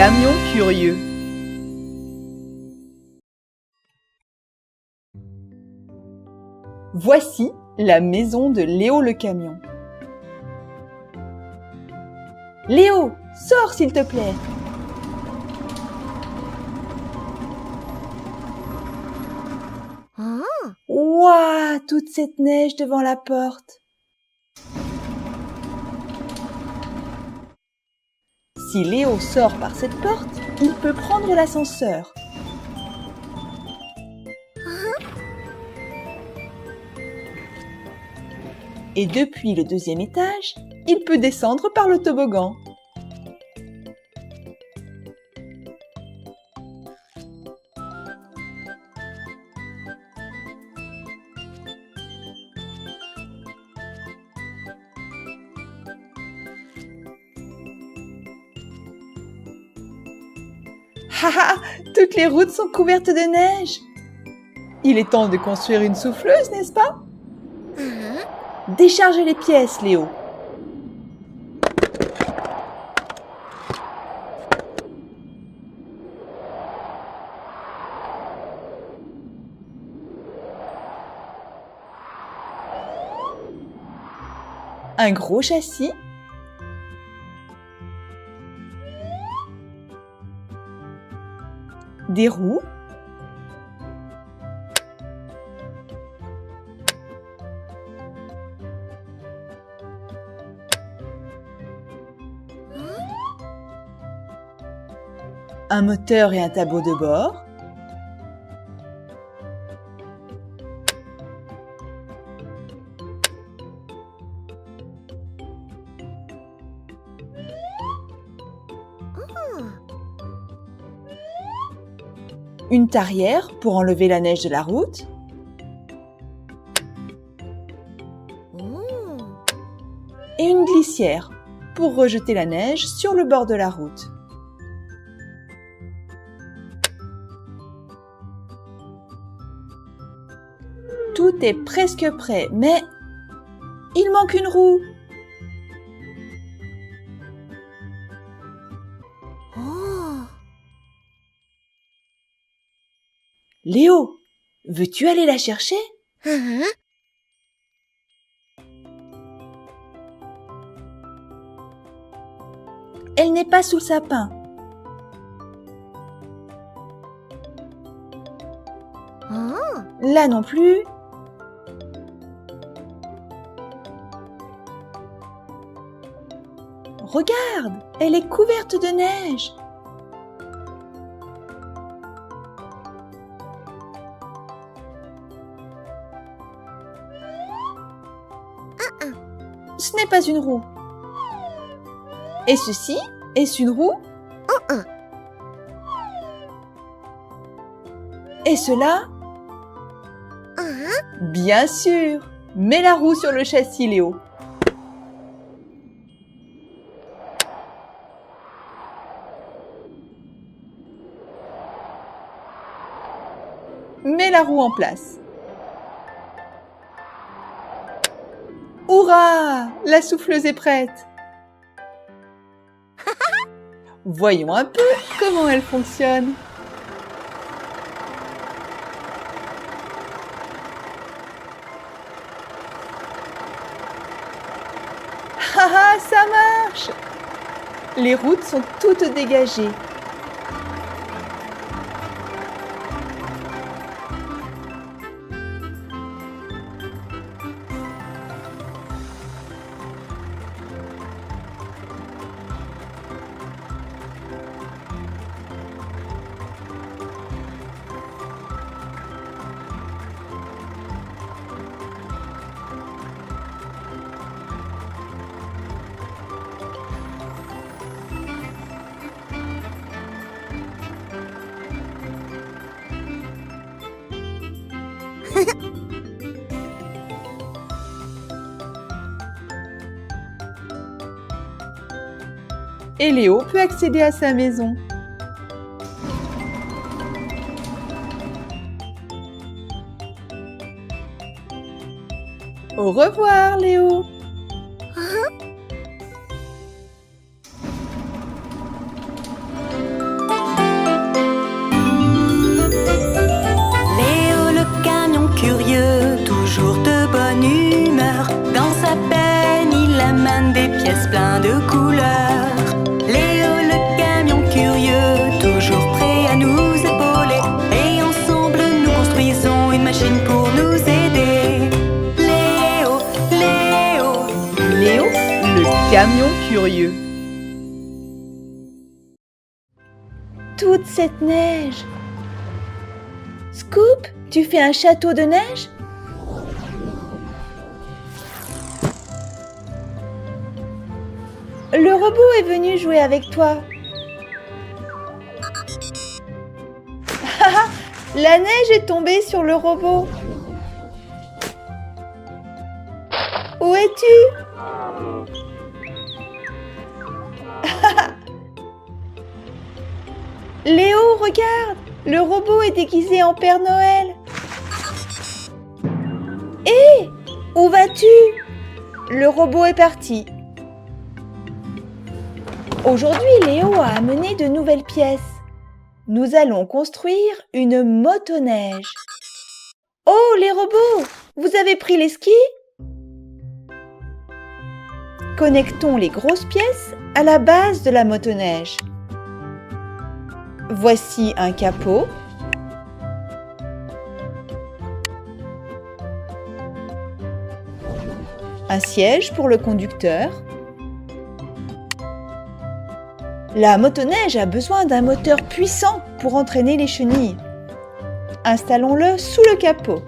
camion curieux. Voici la maison de Léo le camion. Léo, sors s'il te plaît. Ouah, toute cette neige devant la porte. Si Léo sort par cette porte, il peut prendre l'ascenseur. Et depuis le 2e étage, il peut descendre par le toboggan. Ah, toutes les routes sont couvertes de neige. Il est temps de construire une souffleuse, n'est-ce pas? Déchargez les pièces, Léo. Un gros châssis. Des roues. Un moteur et un tableau de bord. Une tarière pour enlever la neige de la route. Et une glissière pour rejeter la neige sur le bord de la route. Tout est presque prêt, mais il manque une roue. Léo, veux-tu aller la chercher? Elle n'est pas sous le sapin. Là non plus. Regarde, elle est couverte de neige. Ce n'est pas une roue. Et ceci, est-ce une roue? Et cela? Bien sûr. Mets la roue sur le châssis, Léo. Mets la roue en place. Hurrah! La souffleuse est prête. Voyons un peu comment elle fonctionne. Ah, ça marche! Les routes sont toutes dégagées. Et Léo peut accéder à sa maison. Au revoir, Léo. camion curieux. Toute cette neige. Scoop, tu fais un château de neige? Le robot est venu jouer avec toi. La neige est tombée sur le robot. Où es-tu? Léo, regarde! Le robot est déguisé en Père Noël. Hé! Où vas-tu? Le robot est parti. Aujourd'hui, Léo a amené de nouvelles pièces. Nous allons construire une motoneige. Oh, les robots! Vous avez pris les skis? Connectons les grosses pièces à la base de la motoneige. Voici un capot. Un siège pour le conducteur. La motoneige a besoin d'un moteur puissant pour entraîner les chenilles. Installons-le sous le capot.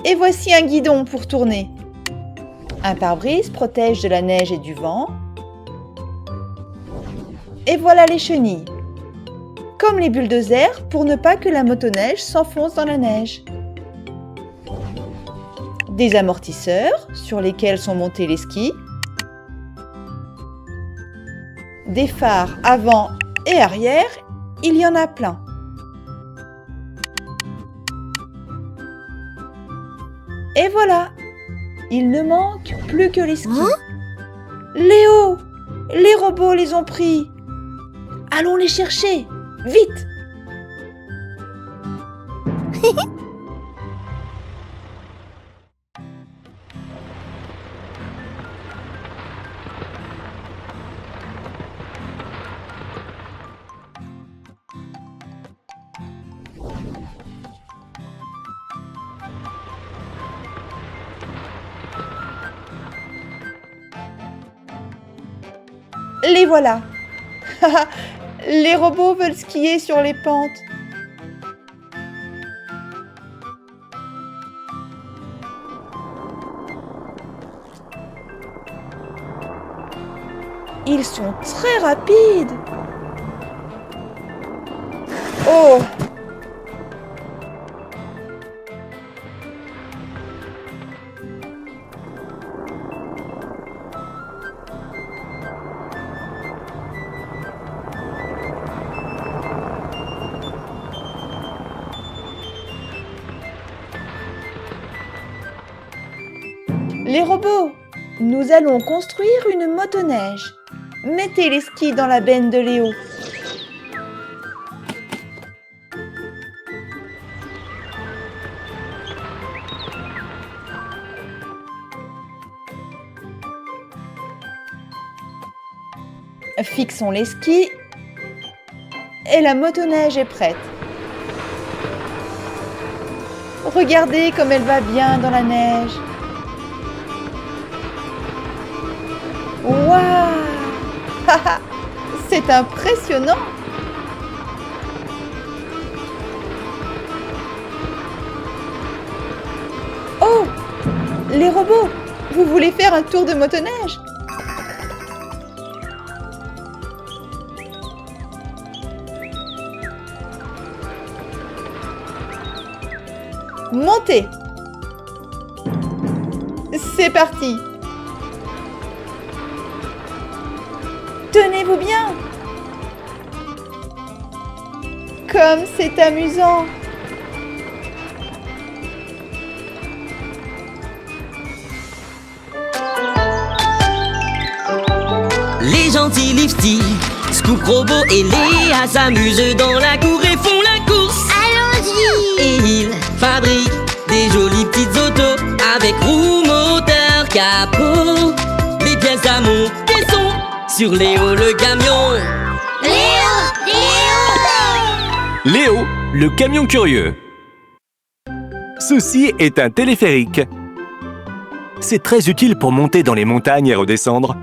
Et voici un guidon pour tourner. Un pare-brise protège de la neige et du vent. Et voilà les chenilles. Comme les bulldozers pour ne pas que la motoneige s'enfonce dans la neige. Des amortisseurs sur lesquels sont montés les skis. Des phares avant et arrière, il y en a plein. Et voilà, il ne manque plus que les skis. Léo, les robots les ont pris. Allons les chercher, vite! Les voilà! Les robots veulent skier sur les pentes. Ils sont très rapides. Oh! Les robots, nous allons construire une motoneige. Mettez les skis dans la benne de Léo. Fixons les skis et la motoneige est prête. Regardez comme elle va bien dans la neige. Waouh! C'est impressionnant! Oh! Les robots! Vous voulez faire un tour de motoneige? Montez! C'est parti! Tenez-vous bien! Comme c'est amusant! Les gentils Lifty, Scoop Robot et Léa s'amusent dans la cour et font la course. Allons-y! Et ils fabriquent des jolies petites autos avec roues, moteur, capot. Les pièces à monter sont sur Léo le camion. Léo! Léo! Léo, le camion curieux. Ceci est un téléphérique. C'est très utile pour monter dans les montagnes et redescendre.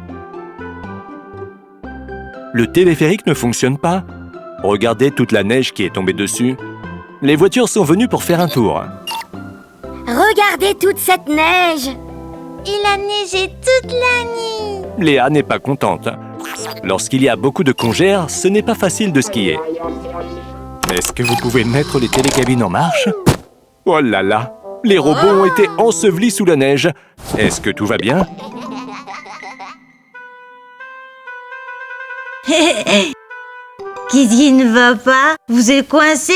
Le téléphérique ne fonctionne pas. Regardez toute la neige qui est tombée dessus. Les voitures sont venues pour faire un tour. Regardez toute cette neige. Il a neigé toute la nuit. Léa n'est pas contente. Lorsqu'il y a beaucoup de congères, ce n'est pas facile de skier. Est-ce que vous pouvez mettre les télécabines en marche? Oh là là! Les robots ont été ensevelis sous la neige. Est-ce que tout va bien? Qu'est-ce qui ne va pas? Vous êtes coincé?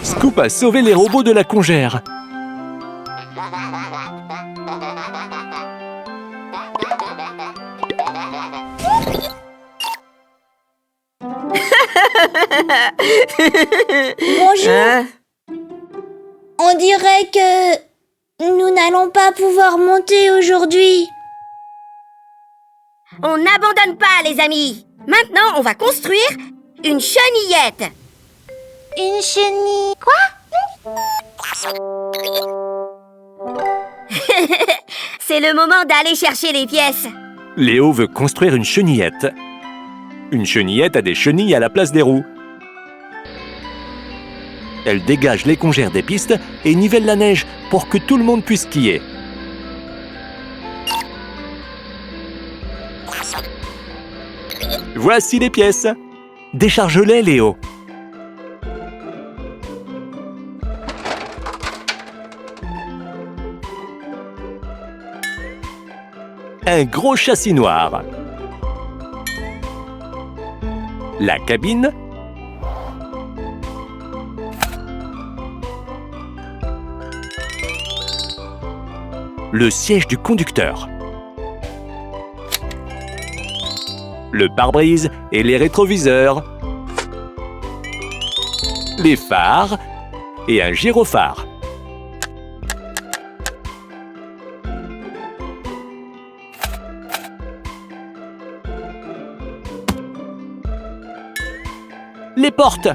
Scoop a sauvé les robots de la congère. Bonjour. On dirait que nous n'allons pas pouvoir monter aujourd'hui. On n'abandonne pas, les amis. Maintenant, on va construire une chenillette. Une chenille... Quoi? C'est le moment d'aller chercher les pièces. Léo veut construire une chenillette. Une chenillette a des chenilles à la place des roues. Elle dégage les congères des pistes et nivelle la neige pour que tout le monde puisse skier. Voici les pièces. Décharge-les, Léo. Un gros châssis noir. La cabine. Le siège du conducteur. Le pare-brise et les rétroviseurs. Les phares et un gyrophare. Les portes.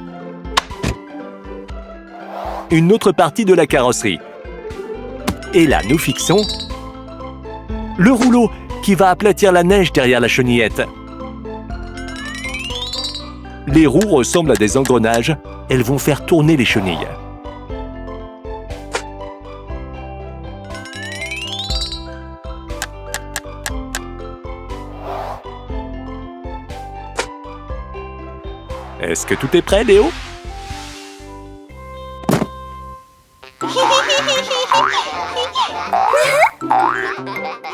Une autre partie de la carrosserie. Et là, nous fixons le rouleau qui va aplatir la neige derrière la chenillette. Les roues ressemblent à des engrenages. Elles vont faire tourner les chenilles. Est-ce que tout est prêt, Léo?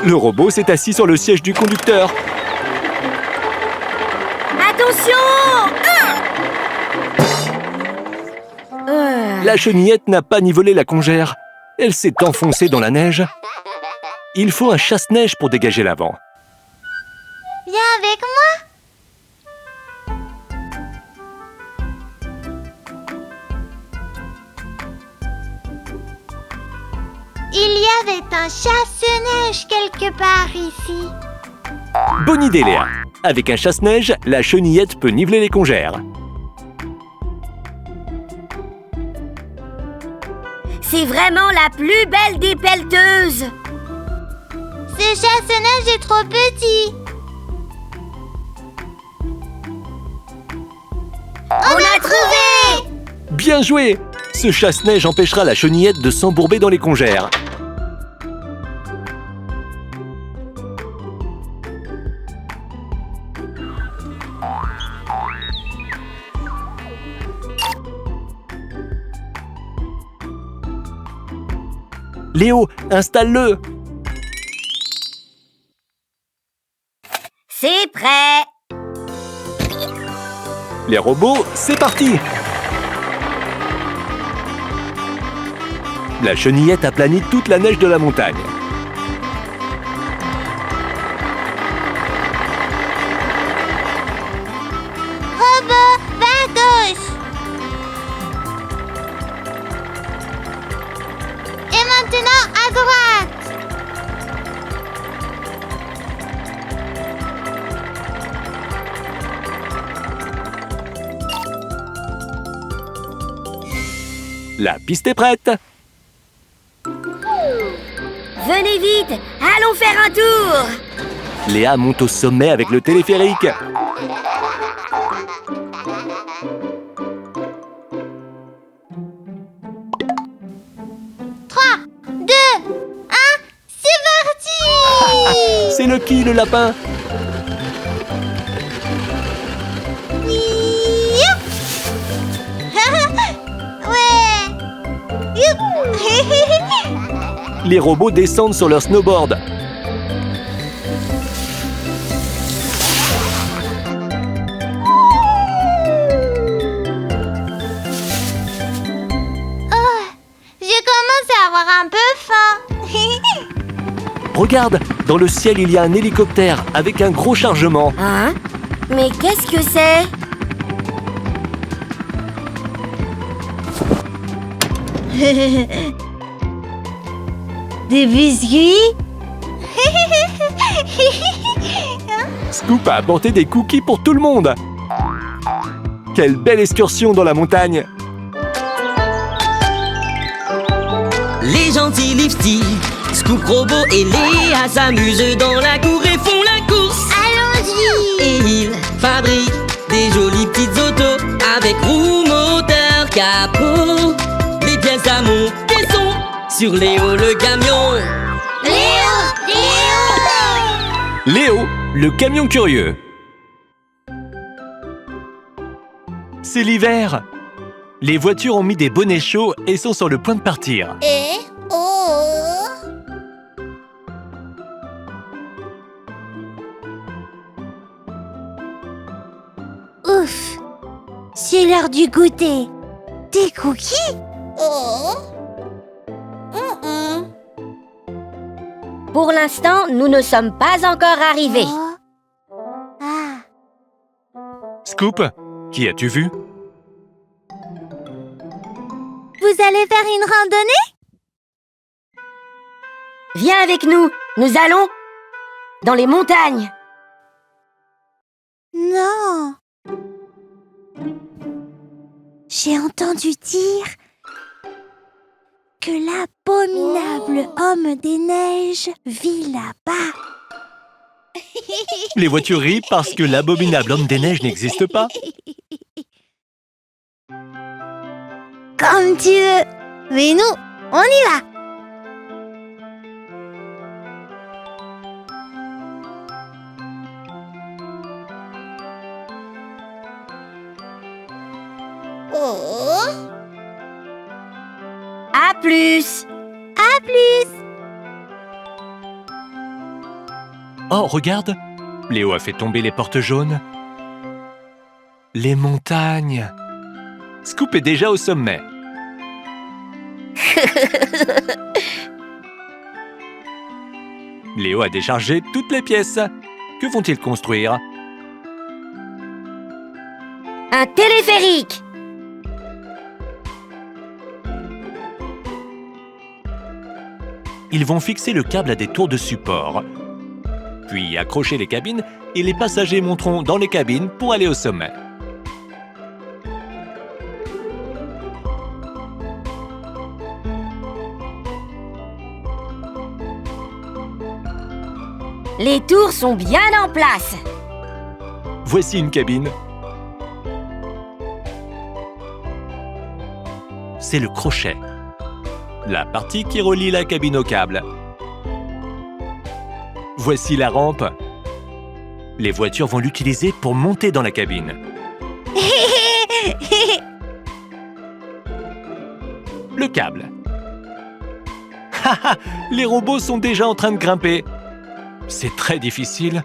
Le robot s'est assis sur le siège du conducteur. Attention! La chenillette n'a pas nivelé la congère. Elle s'est enfoncée dans la neige. Il faut un chasse-neige pour dégager l'avant. Viens avec moi. Il y avait un chasse-neige quelque part ici. Bonne idée, Léa. Avec un chasse-neige, la chenillette peut niveler les congères. C'est vraiment la plus belle des pelleteuses. Ce chasse-neige est trop petit. On a trouvé! Bien joué! Ce chasse-neige empêchera la chenillette de s'embourber dans les congères. Léo, installe-le! C'est prêt. Les robots, c'est parti! La chenillette aplanit toute la neige de la montagne. Robot, va à gauche. Et maintenant à droite. La piste est prête. Venez vite, allons faire un tour. Léa monte au sommet avec le téléphérique. C'est Lucky, le lapin. Les robots descendent sur leur snowboard. Je commence à avoir un peu faim. Regarde, dans le ciel, il y a un hélicoptère avec un gros chargement. Hein? Mais qu'est-ce que c'est? Des biscuits? Scoop a apporté des cookies pour tout le monde. Quelle belle excursion dans la montagne. Les gentils Lifty, Scoop Robot et Léa s'amusent dans la cour et font la course. Allons-y! Et ils fabriquent des jolies petites autos avec roues, moteur, capot. Les pièces à monter sont sur Léo le camion. Léo, le camion curieux. C'est l'hiver. Les voitures ont mis des bonnets chauds et sont sur le point de partir. Ouf! C'est l'heure du goûter. Des cookies? Pour l'instant, nous ne sommes pas encore arrivés. Ah. Scoop, qui as-tu vu? Vous allez faire une randonnée? Viens avec nous, nous allons dans les montagnes. Non. J'ai entendu dire que l'abominable homme des neiges vit là-bas. Les voitures rient parce que l'abominable homme des neiges n'existe pas. Comme tu veux. Mais nous, on y va. À plus. À plus. Oh, regarde, Léo a fait tomber les portes jaunes. Les montagnes. Scoop est déjà au sommet. Léo a déchargé toutes les pièces. Que vont-ils construire? Un téléphérique. Ils vont fixer le câble à des tours de support, puis accrocher les cabines et les passagers monteront dans les cabines pour aller au sommet. Les tours sont bien en place. Voici une cabine. C'est le crochet, la partie qui relie la cabine au câble. Voici la rampe. Les voitures vont l'utiliser pour monter dans la cabine. Le câble. Haha, les robots sont déjà en train de grimper. C'est très difficile.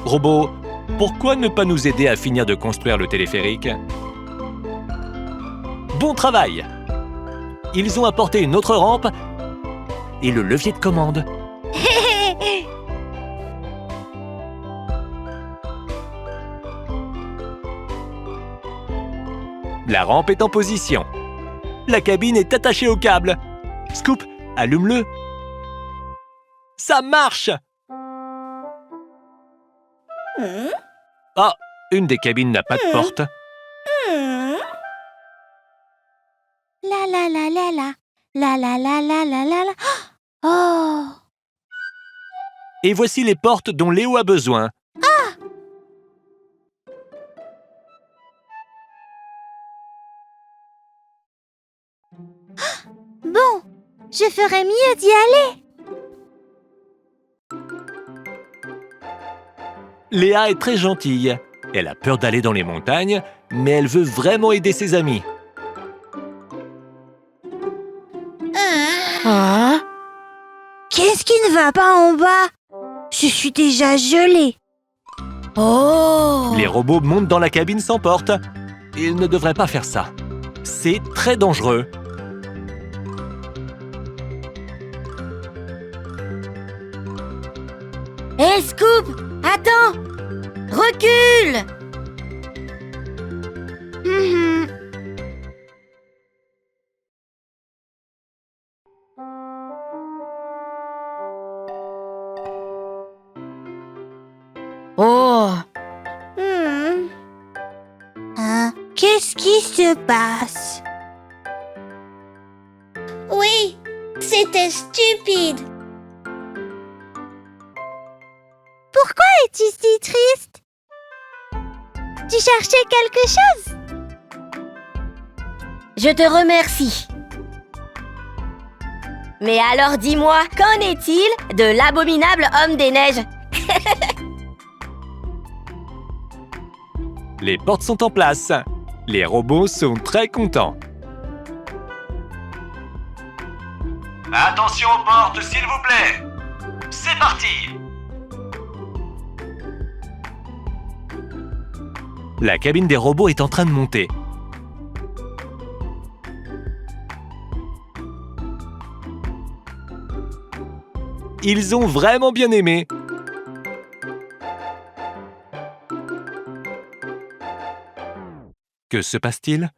Robot, pourquoi ne pas nous aider à finir de construire le téléphérique? Bon travail! Ils ont apporté une autre rampe et le levier de commande. La rampe est en position. La cabine est attachée au câble. Scoop, allume-le. Ça marche! Ah, une des cabines n'a pas de porte. La la la la la. La la la la la la la. Oh! Et voici les portes dont Léo a besoin. Bon, je ferais mieux d'y aller. Léa est très gentille. Elle a peur d'aller dans les montagnes, mais elle veut vraiment aider ses amis. Ah? Qu'est-ce qui ne va pas en bas? Je suis déjà gelée. Oh! Les robots montent dans la cabine sans porte. Ils ne devraient pas faire ça. C'est très dangereux. Hé, Scoop! Attends! Recule! Oh! Hein? Qu'est-ce qui se passe? Oui, c'était stupide. Pourquoi es-tu si triste? Tu cherchais quelque chose? Je te remercie. Mais alors dis-moi, qu'en est-il de l'abominable homme des neiges? Les portes sont en place. Les robots sont très contents. Attention aux portes, s'il vous plaît. C'est parti. La cabine des robots est en train de monter. Ils ont vraiment bien aimé. Que se passe-t-il?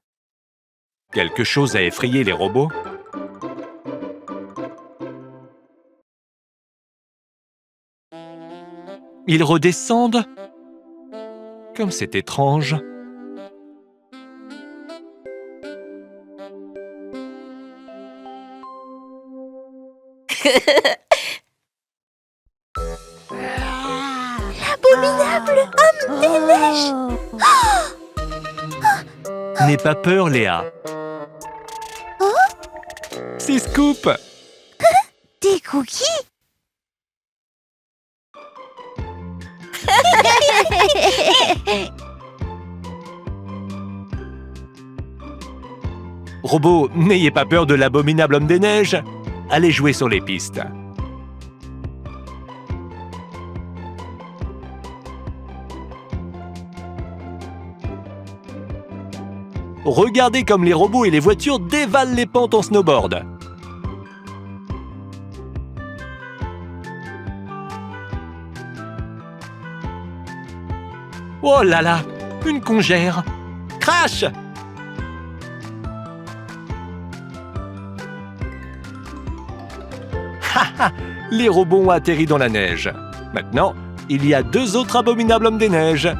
Quelque chose a effrayé les robots? Ils redescendent? Comme c'est étrange. L'abominable homme des neiges! N'aie pas peur, Léa. C'est Scoop. Des cookies? Robots, n'ayez pas peur de l'abominable homme des neiges. Allez jouer sur les pistes. Regardez comme les robots et les voitures dévalent les pentes en snowboard. Oh là là, une congère. Crash! Haha, les robots ont atterri dans la neige. Maintenant, il y a 2 autres abominables hommes des neiges.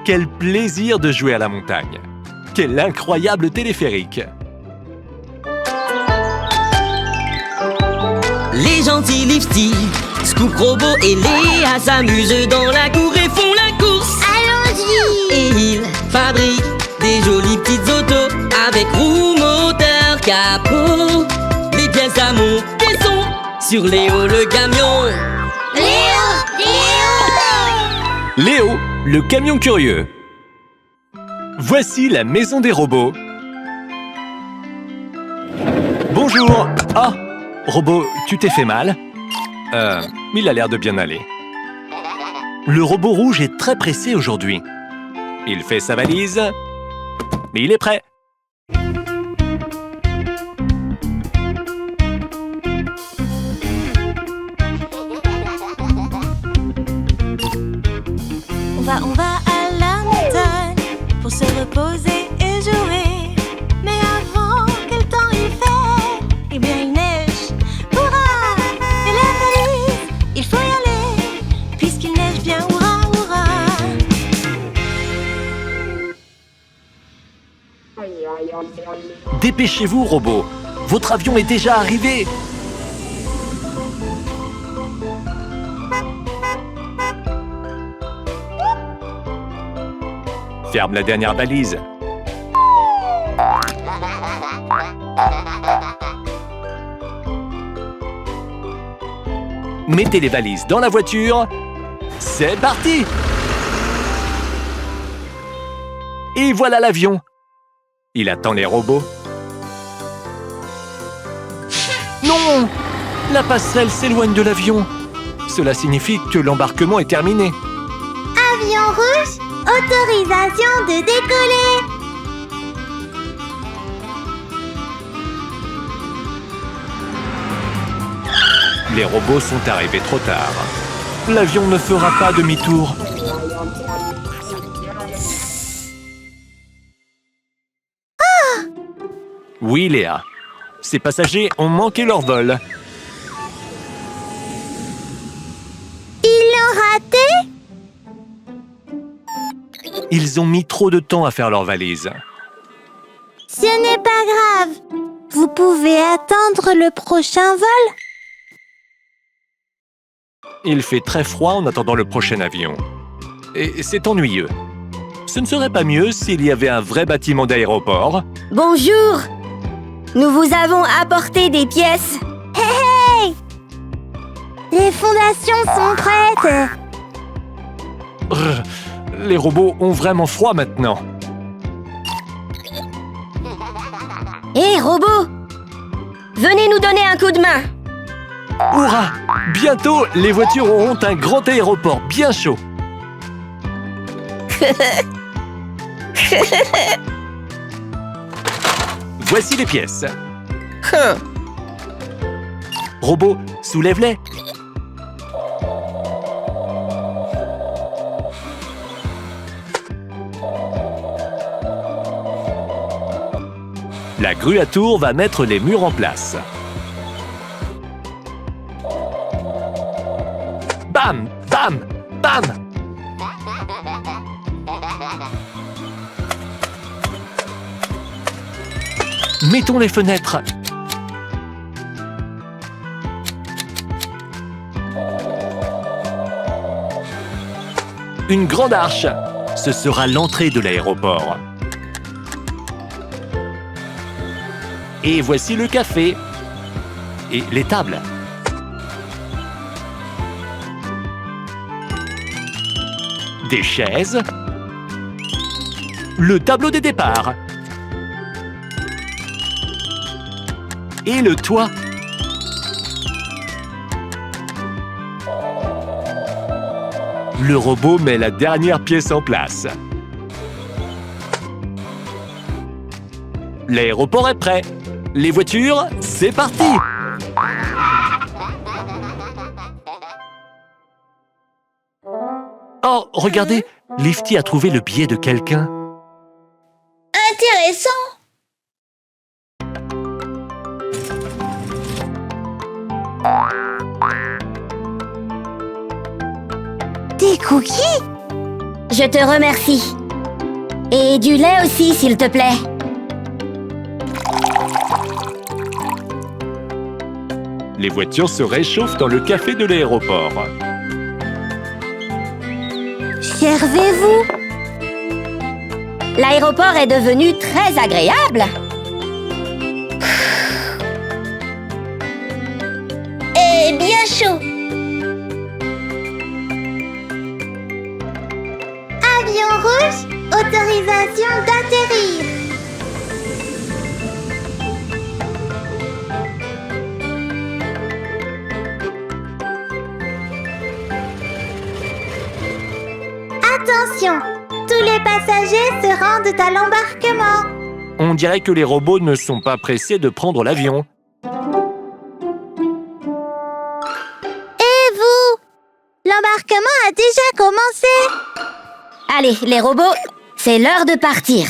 Quel plaisir de jouer à la montagne! Quel incroyable téléphérique! Les gentils Lifty, Scoop Robot et Léa s'amusent dans la cour et font la course. Allons-y. Et ils fabriquent des jolies petites autos avec roues, moteur, capot. Les pièces à monter sont sur Léo le camion. Léo, le camion curieux. Voici la maison des robots. Bonjour. Ah, robot, tu t'es fait mal? Il a l'air de bien aller. Le robot rouge est très pressé aujourd'hui. Il fait sa valise, mais il est prêt. On va à la montagne pour se reposer et jouer. Mais avant, quel temps il fait? Eh bien, il neige. Hurrah! Et la valise, il faut y aller. Puisqu'il neige bien, hurrah, hurrah! Dépêchez-vous, robot. Votre avion est déjà arrivé. Ferme la dernière valise. Mettez les valises dans la voiture. C'est parti! Et voilà l'avion. Il attend les robots. Non! La passerelle s'éloigne de l'avion. Cela signifie que l'embarquement est terminé. Avion rouge, autorisation de décoller. Les robots sont arrivés trop tard. L'avion ne fera pas demi-tour. Oui, Léa. Ces passagers ont manqué leur vol. Ils l'ont raté? Ils ont mis trop de temps à faire leurs valises. Ce n'est pas grave. Vous pouvez attendre le prochain vol? Il fait très froid en attendant le prochain avion. Et c'est ennuyeux. Ce ne serait pas mieux s'il y avait un vrai bâtiment d'aéroport? Bonjour! Nous vous avons apporté des pièces. Hey! Les fondations sont prêtes. Brr, les robots ont vraiment froid maintenant. Hé, robot! Venez nous donner un coup de main. Hurrah! Bientôt, les voitures auront un grand aéroport bien chaud. Voici les pièces. Robot, soulève-les. La grue à tour va mettre les murs en place. Bam! Bam! Bam! Mettons les fenêtres. Une grande arche. Ce sera l'entrée de l'aéroport. Et voici le café. Et les tables. Des chaises. Le tableau des départs. Et le toit. Le robot met la dernière pièce en place. L'aéroport est prêt. Les voitures, c'est parti! Oh, regardez, Lifty a trouvé le billet de quelqu'un. Intéressant. Des cookies? Je te remercie. Et du lait aussi, s'il te plaît. Les voitures se réchauffent dans le café de l'aéroport. Servez-vous. L'aéroport est devenu très agréable. Et bien chaud. Avion rouge, autorisation d'atterrir. Attention, tous les passagers se rendent à l'embarquement. On dirait que les robots ne sont pas pressés de prendre l'avion. Et vous? L'embarquement a déjà commencé. Allez, les robots, c'est l'heure de partir.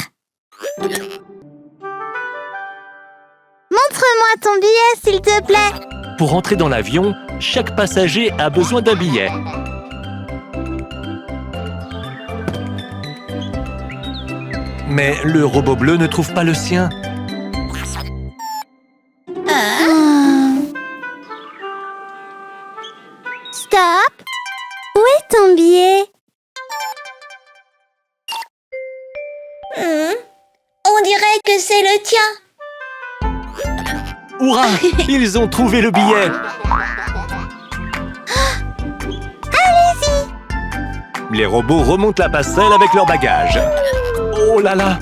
Montre-moi ton billet, s'il te plaît. Pour entrer dans l'avion, chaque passager a besoin d'un billet. Mais le robot bleu ne trouve pas le sien. Stop! Où est ton billet? On dirait que c'est le tien. Hurrah! Ils ont trouvé le billet! Les robots remontent la passerelle avec leurs bagages. Oh là là!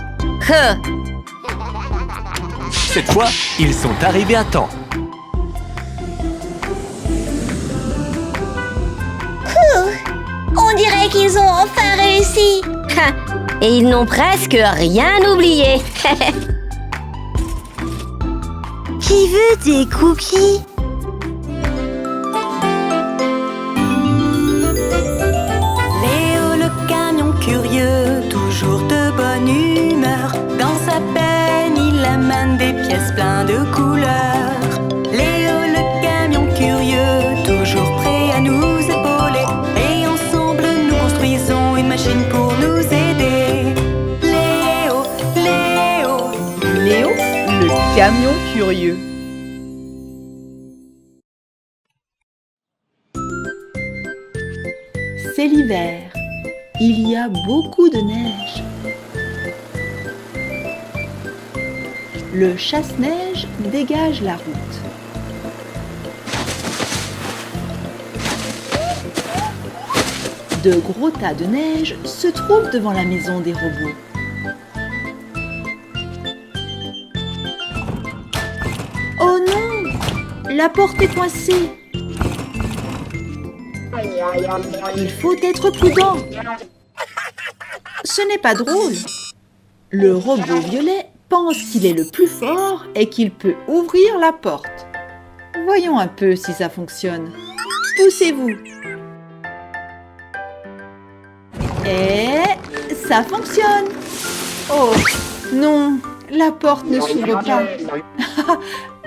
Cette fois, ils sont arrivés à temps. On dirait qu'ils ont enfin réussi. Et ils n'ont presque rien oublié. Qui veut des cookies? Léo le camion curieux, toujours de bonne humeur. Dans sa peine, il amène des pièces pleines de couleurs. Léo le camion curieux, toujours prêt à nous épauler. Et ensemble, nous construisons une machine pour nous aider. Léo, Léo, Léo, le camion curieux. C'est l'hiver. Il y a beaucoup de neige. Le chasse-neige dégage la route. De gros tas de neige se trouvent devant la maison des robots. Oh non! La porte est coincée. Il faut être prudent. Ce n'est pas drôle. Le robot violet pense qu'il est le plus fort et qu'il peut ouvrir la porte. Voyons un peu si ça fonctionne. Poussez-vous. Et ça fonctionne. Oh non, la porte ne s'ouvre pas.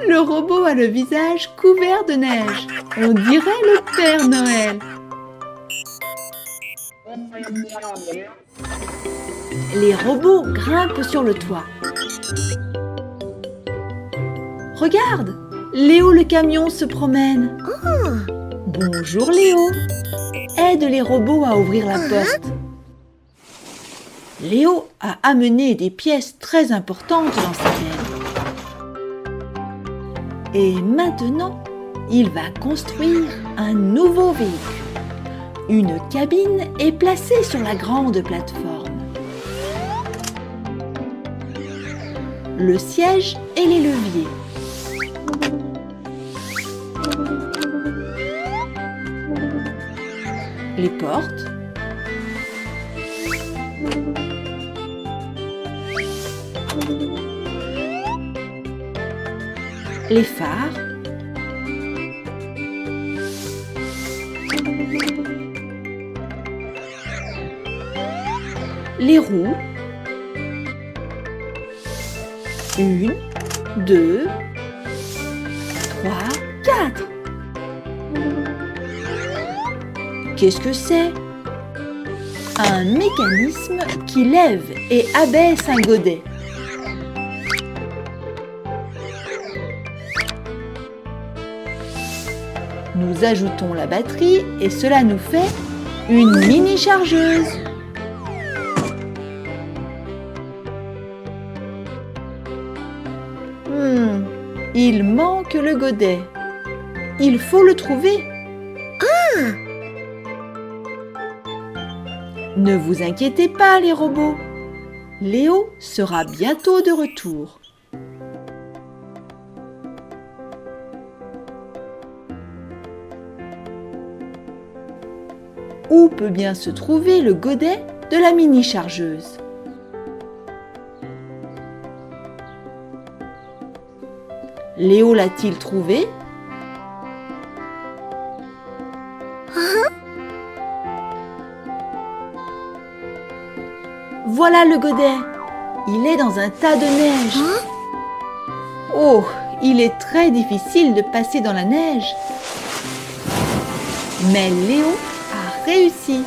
Le robot a le visage couvert de neige. On dirait le Père Noël. Les robots grimpent sur le toit. Regarde, Léo le camion se promène. Bonjour Léo. Aide les robots à ouvrir la porte. Léo a amené des pièces très importantes dans sa benne. Et maintenant, il va construire un nouveau véhicule. Une cabine est placée sur la grande plateforme. Le siège et les leviers. Les portes. Les phares. Les roues. 1, 2, 3, 4. Qu'est-ce que c'est? Un mécanisme qui lève et abaisse un godet. Nous ajoutons la batterie et cela nous fait une mini-chargeuse. Il manque le godet. Il faut le trouver. Ne vous inquiétez pas les robots. Léo sera bientôt de retour. Où peut bien se trouver le godet de la mini-chargeuse? Léo l'a-t-il trouvé? Voilà le godet. Il est dans un tas de neige. Oh, il est très difficile de passer dans la neige. Mais Léo a réussi.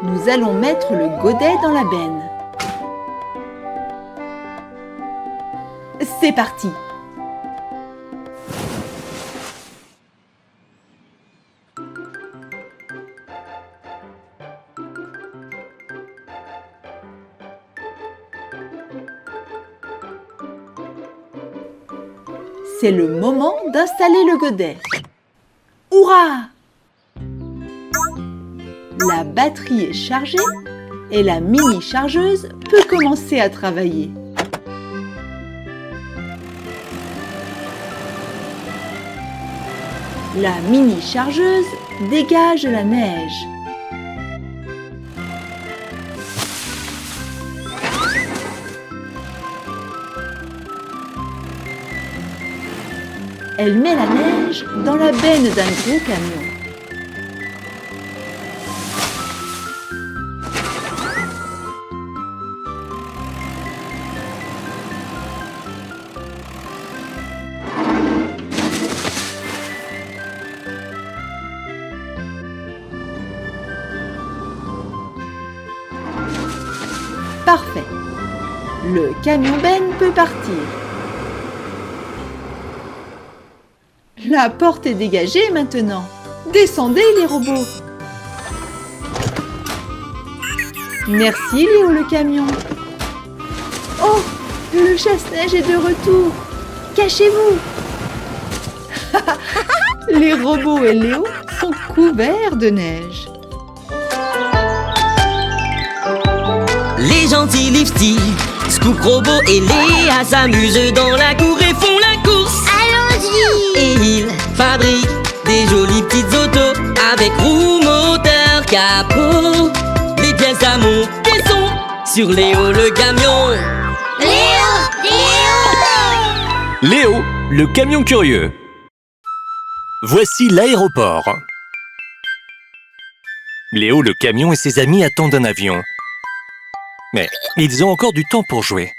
Nous allons mettre le godet dans la benne. C'est parti. C'est le moment d'installer le godet. Hurrah! La batterie est chargée et la mini-chargeuse peut commencer à travailler. La mini-chargeuse dégage la neige. Elle met la neige dans la benne d'un gros camion. Parfait. Le camion-benne peut partir. La porte est dégagée maintenant. Descendez les robots. Merci Léo le camion. Oh, le chasse-neige est de retour. Cachez-vous. Les robots et Léo sont couverts de neige. Les gentils Lifty, Scoop, Robot et Léa s'amusent dans la cour et font la course. Allons-y! Et ils fabriquent des jolies petites autos avec roues, moteur, capot. Les pièces à monter sont sur Léo le camion. Léo! Léo! Léo, le camion curieux. Voici l'aéroport. Léo, le camion et ses amis attendent un avion. Mais ils ont encore du temps pour jouer.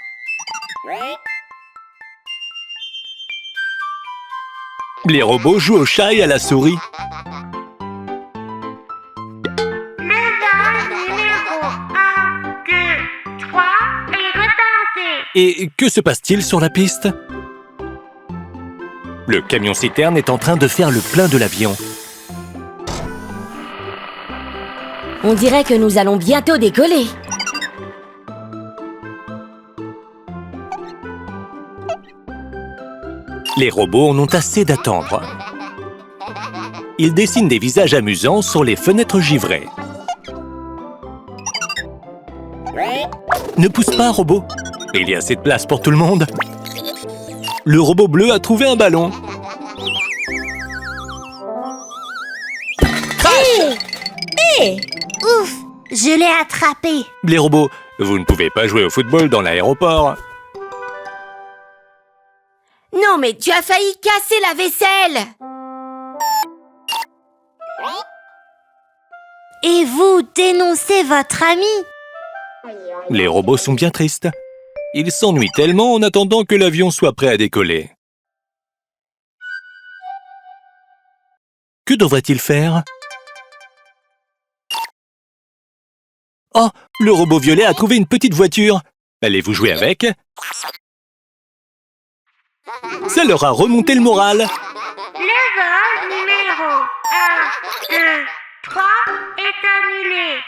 Les robots jouent au chat et à la souris. Numéro 1, 2, 3 et repartez. Et que se passe-t-il sur la piste? Le camion-citerne est en train de faire le plein de l'avion. On dirait que nous allons bientôt décoller. Les robots en ont assez d'attendre. Ils dessinent des visages amusants sur les fenêtres givrées. Ne pousse pas, robot. Il y a assez de place pour tout le monde. Le robot bleu a trouvé un ballon. Ouf! Je l'ai attrapé. Les robots, vous ne pouvez pas jouer au football dans l'aéroport. Non, mais tu as failli casser la vaisselle. Et vous dénoncez votre ami? Les robots sont bien tristes. Ils s'ennuient tellement en attendant que l'avion soit prêt à décoller. Que devrait-il faire? Oh, le robot violet a trouvé une petite voiture. Allez-vous jouer avec? Ça leur a remonté le moral. Le vol numéro 1, 2, 3 est annulé.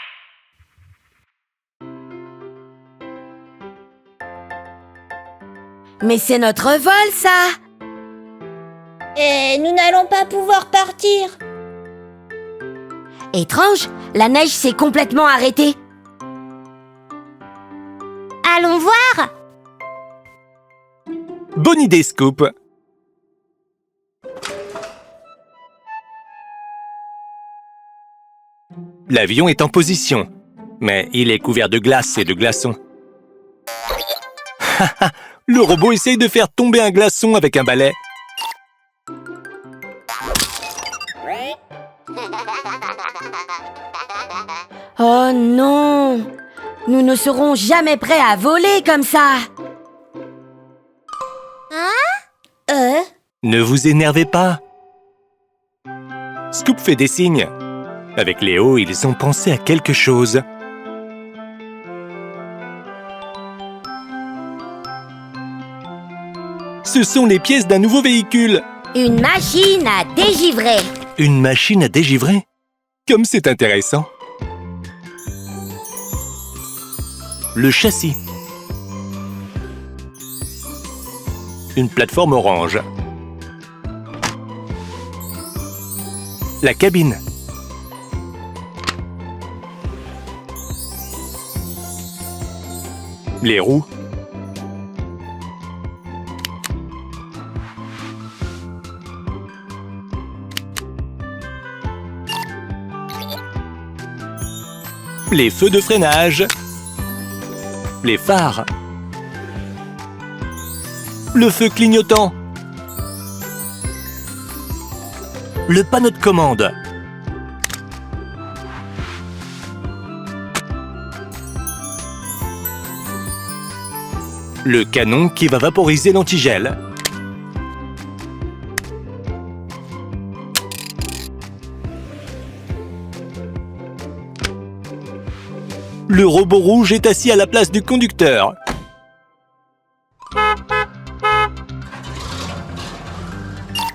Mais c'est notre vol, ça. Et nous n'allons pas pouvoir partir. Étrange, la neige s'est complètement arrêtée. Allons voir. Bonne idée, Scoop. L'avion est en position, mais il est couvert de glace et de glaçons. Le robot essaye de faire tomber un glaçon avec un balai. Oh non! Nous ne serons jamais prêts à voler comme ça. Ne vous énervez pas. Scoop fait des signes. Avec Léo, ils ont pensé à quelque chose. Ce sont les pièces d'un nouveau véhicule. Une machine à dégivrer. Une machine à dégivrer? Comme c'est intéressant. Le châssis. Une plateforme orange. la cabine. Les roues. Les feux de freinage. Les phares. Le feu clignotant. Le panneau de commande. Le canon qui va vaporiser l'antigel. Le robot rouge est assis à la place du conducteur.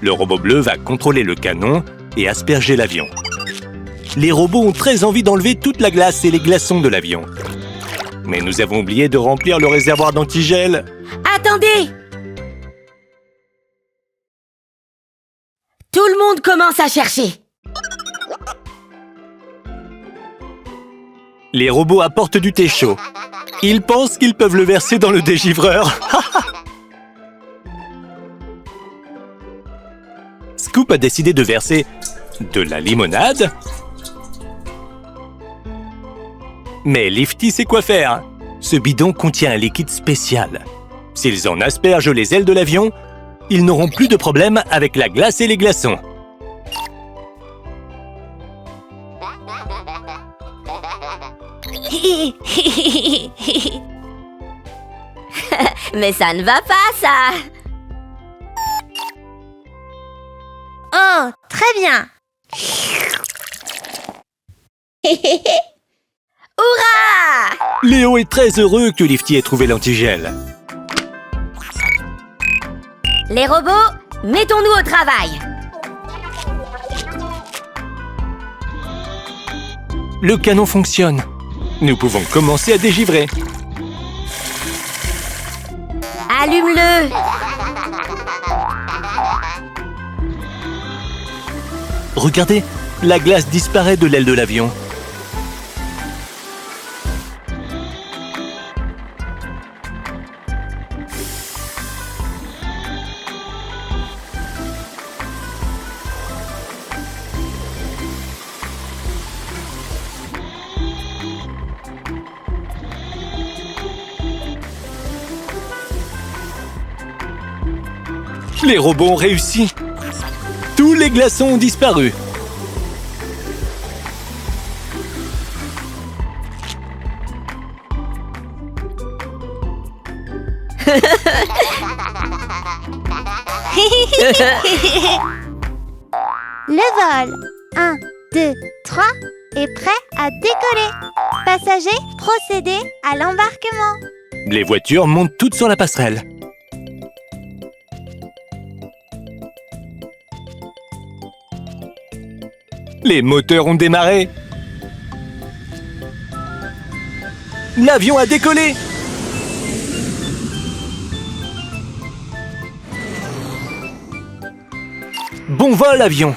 Le robot bleu va contrôler le canon et asperger l'avion. Les robots ont très envie d'enlever toute la glace et les glaçons de l'avion. Mais nous avons oublié de remplir le réservoir d'antigel. Attendez! Tout le monde commence à chercher. Les robots apportent du thé chaud. Ils pensent qu'ils peuvent le verser dans le dégivreur. Scoop a décidé de verser de la limonade. Mais Lifty sait quoi faire. Ce bidon contient un liquide spécial. S'ils en aspergent les ailes de l'avion, ils n'auront plus de problème avec la glace et les glaçons. Mais ça ne va pas, ça! Oh, très bien. Hurrah! Léo est très heureux que Lifty ait trouvé l'antigel. Les robots, mettons-nous au travail! Le canon fonctionne. Nous pouvons commencer à dégivrer. Allume-le! Regardez, la glace disparaît de l'aile de l'avion. Les robots ont réussi. Tous les glaçons ont disparu. Le vol. 1, 2, 3 est prêt à décoller. Passagers, procédez à l'embarquement. Les voitures montent toutes sur la passerelle. Les moteurs ont démarré. L'avion a décollé. Bon vol, avion.